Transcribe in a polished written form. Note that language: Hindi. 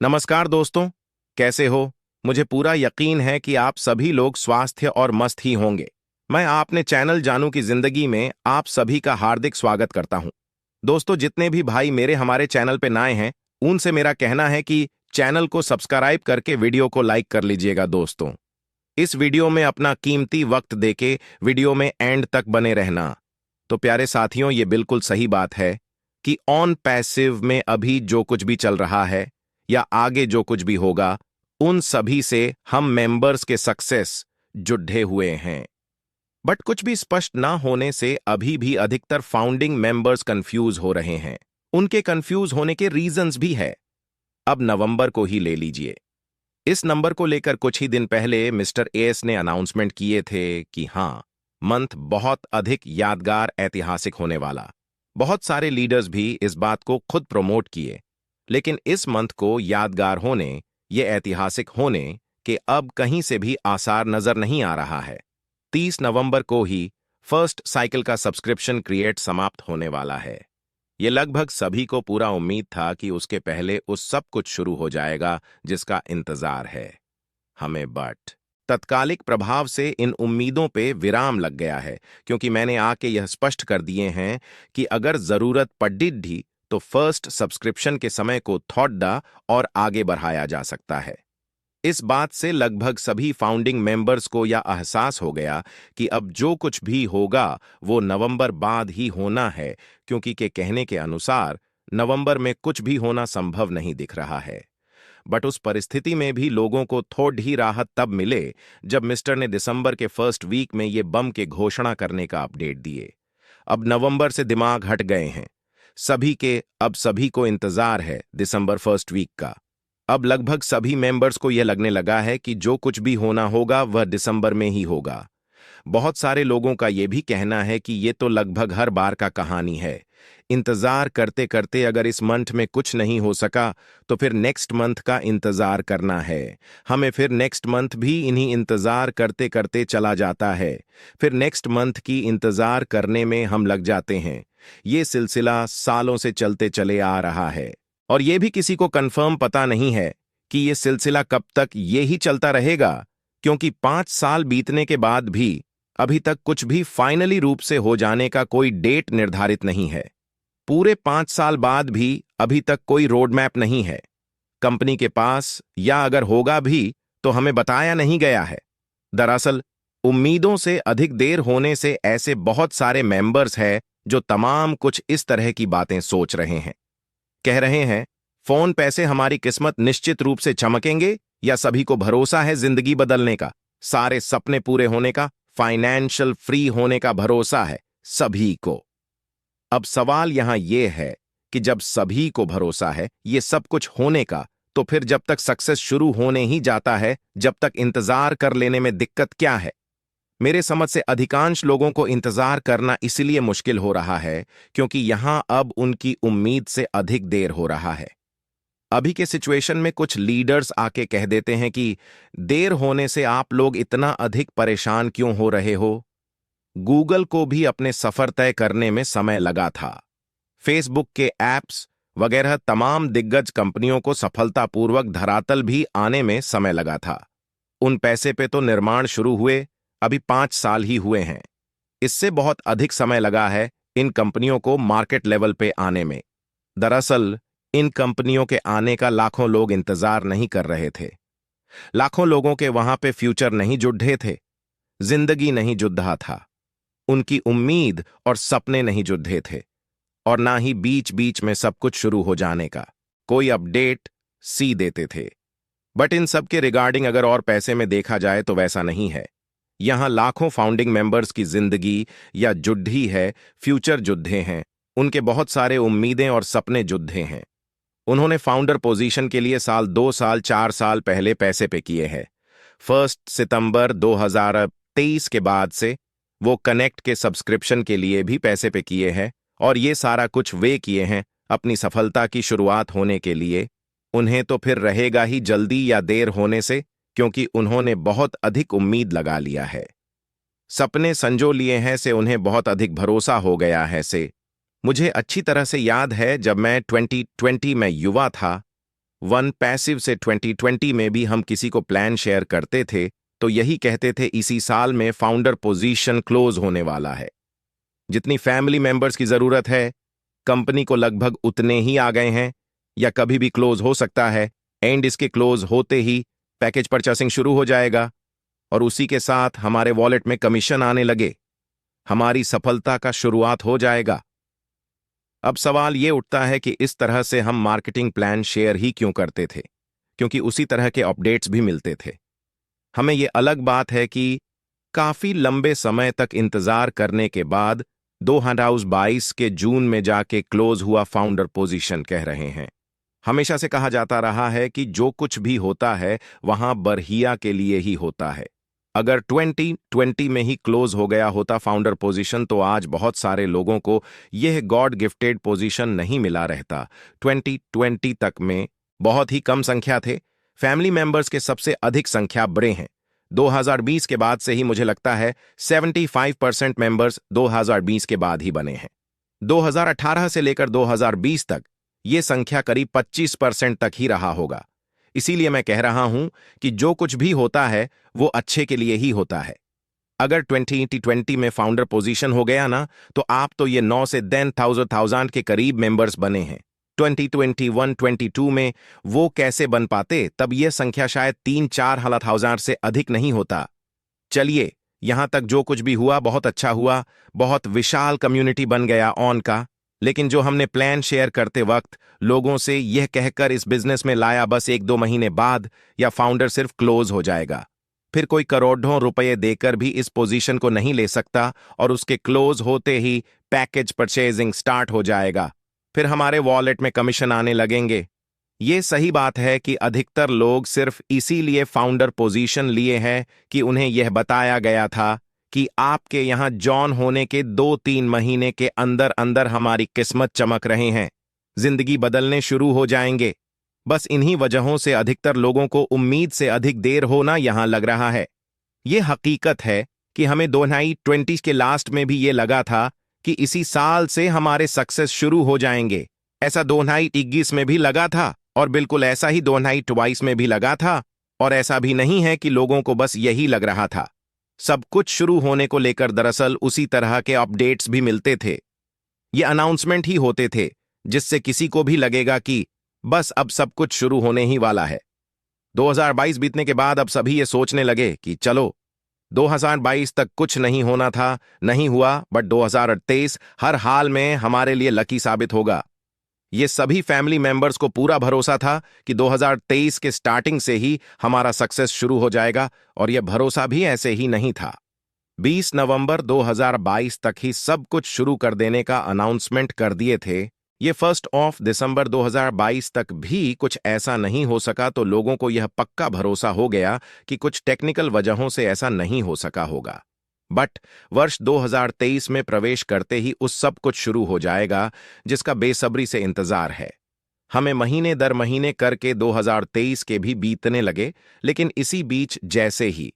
नमस्कार दोस्तों, कैसे हो? मुझे पूरा यकीन है कि आप सभी लोग स्वास्थ्य और मस्त ही होंगे। मैं आपने चैनल जानू की जिंदगी में आप सभी का हार्दिक स्वागत करता हूं। दोस्तों, जितने भी भाई मेरे हमारे चैनल पे नए हैं, उनसे मेरा कहना है कि चैनल को सब्सक्राइब करके वीडियो को लाइक कर लीजिएगा। दोस्तों, इस वीडियो में अपना कीमती वक्त देके वीडियो में एंड तक बने रहना। तो प्यारे साथियों, ये बिल्कुल सही बात है कि ऑन पैसिव में अभी जो कुछ भी चल रहा है या आगे जो कुछ भी होगा, उन सभी से हम मेंबर्स के सक्सेस जुड़े हुए हैं। बट कुछ भी स्पष्ट ना होने से अभी भी अधिकतर फाउंडिंग मेंबर्स कंफ्यूज हो रहे हैं। उनके कंफ्यूज होने के रीजंस भी है। अब नवंबर को ही ले लीजिए। इस नंबर को लेकर कुछ ही दिन पहले मिस्टर एस ने अनाउंसमेंट किए थे कि हाँ, मंथ बहुत अधिक यादगार ऐतिहासिक होने वाला। बहुत सारे लीडर्स भी इस बात को खुद प्रमोट किए, लेकिन इस मंथ को यादगार होने, ये ऐतिहासिक होने के अब कहीं से भी आसार नजर नहीं आ रहा है। 30 नवंबर को ही फर्स्ट साइकिल का सब्सक्रिप्शन क्रिएट समाप्त होने वाला है। ये लगभग सभी को पूरा उम्मीद था कि उसके पहले उस सब कुछ शुरू हो जाएगा जिसका इंतजार है हमें। बट तत्कालिक प्रभाव से इन उम्मीदों पे विराम लग गया है, क्योंकि मैंने आके यह स्पष्ट कर दिए हैं कि अगर जरूरत पड़ी तो फर्स्ट सब्सक्रिप्शन के समय को थोड़ा और आगे बढ़ाया जा सकता है। इस बात से लगभग सभी फाउंडिंग मेंबर्स को यह एहसास हो गया कि अब जो कुछ भी होगा वो नवंबर बाद ही होना है, क्योंकि के कहने के अनुसार नवंबर में कुछ भी होना संभव नहीं दिख रहा है। बट उस परिस्थिति में भी लोगों को थोड़ी राहत तब मिले जब मिस्टर ने दिसंबर के फर्स्ट वीक में ये बम के घोषणा करने का अपडेट दिए। अब नवंबर से दिमाग हट गए हैं सभी के। अब सभी को इंतजार है दिसंबर फर्स्ट वीक का। अब लगभग सभी मेंबर्स को यह लगने लगा है कि जो कुछ भी होना होगा वह दिसंबर में ही होगा। बहुत सारे लोगों का यह भी कहना है कि यह तो लगभग हर बार का कहानी है। इंतजार करते करते अगर इस मंथ में कुछ नहीं हो सका तो फिर नेक्स्ट मंथ का इंतजार करना है हमें। फिर नेक्स्ट मंथ भी इन्हीं इंतजार करते करते चला जाता है। फिर नेक्स्ट मंथ की इंतजार करने में हम लग जाते हैं। ये सिलसिला सालों से चलते चले आ रहा है और ये भी किसी को कंफर्म पता नहीं है कि ये सिलसिला कब तक ये ही चलता रहेगा, क्योंकि 5 साल बीतने के बाद भी अभी तक कुछ भी फाइनली रूप से हो जाने का कोई डेट निर्धारित नहीं है। पूरे 5 साल बाद भी अभी तक कोई रोड मैप नहीं है कंपनी के पास, या अगर होगा भी तो हमें बताया नहीं गया है। दरअसल उम्मीदों से अधिक देर होने से ऐसे बहुत सारे मेंबर्स हैं जो तमाम कुछ इस तरह की बातें सोच रहे हैं। कह रहे हैं, फोन पैसे हमारी किस्मत निश्चित रूप से चमकेंगे, या सभी को भरोसा है जिंदगी बदलने का, सारे सपने पूरे होने का, फाइनेंशियल फ्री होने का भरोसा है सभी को। अब सवाल यहां यह है कि जब सभी को भरोसा है ये सब कुछ होने का, तो फिर जब तक सक्सेस शुरू होने ही जाता है, जब तक इंतजार कर लेने में दिक्कत क्या है? मेरे समझ से अधिकांश लोगों को इंतजार करना इसलिए मुश्किल हो रहा है क्योंकि यहां अब उनकी उम्मीद से अधिक देर हो रहा है। अभी के सिचुएशन में कुछ लीडर्स आके कह देते हैं कि देर होने से आप लोग इतना अधिक परेशान क्यों हो रहे हो? गूगल को भी अपने सफर तय करने में समय लगा था। फेसबुक के ऐप्स वगैरह तमाम दिग्गज कंपनियों को सफलतापूर्वक धरातल भी आने में समय लगा था। उन पैसे पे तो निर्माण शुरू हुए अभी 5 साल ही हुए हैं। इससे बहुत अधिक समय लगा है इन कंपनियों को मार्केट लेवल पे आने में। दरअसल इन कंपनियों के आने का लाखों लोग इंतजार नहीं कर रहे थे। लाखों लोगों के वहां पे फ्यूचर नहीं जुड़े थे, जिंदगी नहीं जुड़ा था, उनकी उम्मीद और सपने नहीं जुड़े थे, और ना ही बीच बीच में सब कुछ शुरू हो जाने का कोई अपडेट सी देते थे। बट इन सब के रिगार्डिंग अगर और पैसे में देखा जाए तो वैसा नहीं है। यहां लाखों फाउंडिंग मेंबर्स की जिंदगी या जुड्ढी है, फ्यूचर जुद्धे हैं, उनके बहुत सारे उम्मीदें और सपने जुद्धे हैं। उन्होंने फाउंडर पोजीशन के लिए साल 2 साल 4 साल पहले पैसे पे किए हैं। 1 सितंबर 2023 के बाद से वो कनेक्ट के सब्सक्रिप्शन के लिए भी पैसे पे किए हैं, और ये सारा कुछ वे किए हैं अपनी सफलता की शुरुआत होने के लिए। उन्हें तो फिर रहेगा ही जल्दी या देर होने से, क्योंकि उन्होंने बहुत अधिक उम्मीद लगा लिया है, सपने संजो लिए हैं से, उन्हें बहुत अधिक भरोसा हो गया है से। मुझे अच्छी तरह से याद है जब मैं 2020 में युवा था वन पैसिव से 2020 में भी हम किसी को प्लान शेयर करते थे तो यही कहते थे इसी साल में फाउंडर पोजीशन क्लोज होने वाला है। जितनी फैमिली मेंबर्स की जरूरत है कंपनी को लगभग उतने ही आ गए हैं या कभी भी क्लोज हो सकता है। एंड इसके क्लोज होते ही पैकेज परचेसिंग शुरू हो जाएगा और उसी के साथ हमारे वॉलेट में कमीशन आने लगे। हमारी सफलता का शुरुआत हो जाएगा। अब सवाल ये उठता है कि इस तरह से हम मार्केटिंग प्लान शेयर ही क्यों करते थे, क्योंकि उसी तरह के अपडेट्स भी मिलते थे। हमें ये अलग बात है कि काफी लंबे समय तक इंतजार करने के बाद 2022 के जून में जाके क्लोज हुआ फाउंडर पोजीशन कह रहे हैं। हमेशा से कहा जाता रहा है कि जो कुछ भी होता है वहां बरहिया के लिए ही होता है। अगर 2020 में ही क्लोज हो गया होता फाउंडर पोजीशन तो आज बहुत सारे लोगों को यह गॉड गिफ्टेड पोजीशन नहीं मिला रहता। 2020 तक में बहुत ही कम संख्या थे। फैमिली मेंबर्स के सबसे अधिक संख्या बड़े हैं। 2020 के बाद से ही मुझे लगता है 75% मेंबर्स 2020 के बाद ही बने हैं। 2018 से लेकर 2020 तक ये संख्या करीब 25% तक ही रहा होगा। इसीलिए मैं कह रहा हूं कि जो कुछ भी होता है वो अच्छे के लिए ही होता है। अगर 2020 में फाउंडर पोजीशन हो गया ना तो आप तो ये 9 से 10,000 के करीब मेंबर्स बने हैं। 2021-22 में वो कैसे बन पाते, तब यह संख्या शायद 3-4 से अधिक नहीं होता। चलिए, यहां तक जो कुछ भी हुआ बहुत अच्छा हुआ, बहुत विशाल कम्युनिटी बन गया ऑन का। लेकिन जो हमने प्लान शेयर करते वक्त लोगों से यह कहकर इस बिजनेस में लाया बस 1-2 महीने बाद या फाउंडर सिर्फ क्लोज हो जाएगा, फिर कोई करोड़ों रुपए देकर भी इस पोजीशन को नहीं ले सकता और उसके क्लोज होते ही पैकेज परचेजिंग स्टार्ट हो जाएगा, फिर हमारे वॉलेट में कमीशन आने लगेंगे। ये सही बात है कि अधिकतर लोग सिर्फ इसीलिए फाउंडर पोजीशन लिए हैं कि उन्हें यह बताया गया था कि आपके यहां जॉन होने के 2-3 महीने के अंदर अंदर हमारी किस्मत चमक रहे हैं, जिंदगी बदलने शुरू हो जाएंगे। बस इन्हीं वजहों से अधिकतर लोगों को उम्मीद से अधिक देर होना यहां लग रहा है। यह हकीकत है कि हमें 2020 के लास्ट में भी ये लगा था कि इसी साल से हमारे सक्सेस शुरू हो जाएंगे। ऐसा 2021 में भी लगा था और बिल्कुल ऐसा ही 2022 में भी लगा था। और ऐसा भी नहीं है कि लोगों को बस यही लग रहा था। सब कुछ शुरू होने को लेकर दरअसल उसी तरह के अपडेट्स भी मिलते थे। ये अनाउंसमेंट ही होते थे जिससे किसी को भी लगेगा कि बस अब सब कुछ शुरू होने ही वाला है। 2022 बीतने के बाद अब सभी ये सोचने लगे कि चलो 2022 तक कुछ नहीं होना था, नहीं हुआ, बट 2023 हर हाल में हमारे लिए लकी साबित होगा। ये सभी फैमिली मेंबर्स को पूरा भरोसा था कि 2023 के स्टार्टिंग से ही हमारा सक्सेस शुरू हो जाएगा और यह भरोसा भी ऐसे ही नहीं था। 20 नवंबर 2022 तक ही सब कुछ शुरू कर देने का अनाउंसमेंट कर दिए थे। ये 1 दिसंबर 2022 तक भी कुछ ऐसा नहीं हो सका तो लोगों को यह पक्का भरोसा हो गया कि कुछ टेक्निकल वजहों से ऐसा नहीं हो सका होगा। बट वर्ष 2023 में प्रवेश करते ही उस सब कुछ शुरू हो जाएगा जिसका बेसब्री से इंतजार है। हमें महीने दर महीने करके 2023 के भी बीतने लगे, लेकिन इसी बीच जैसे ही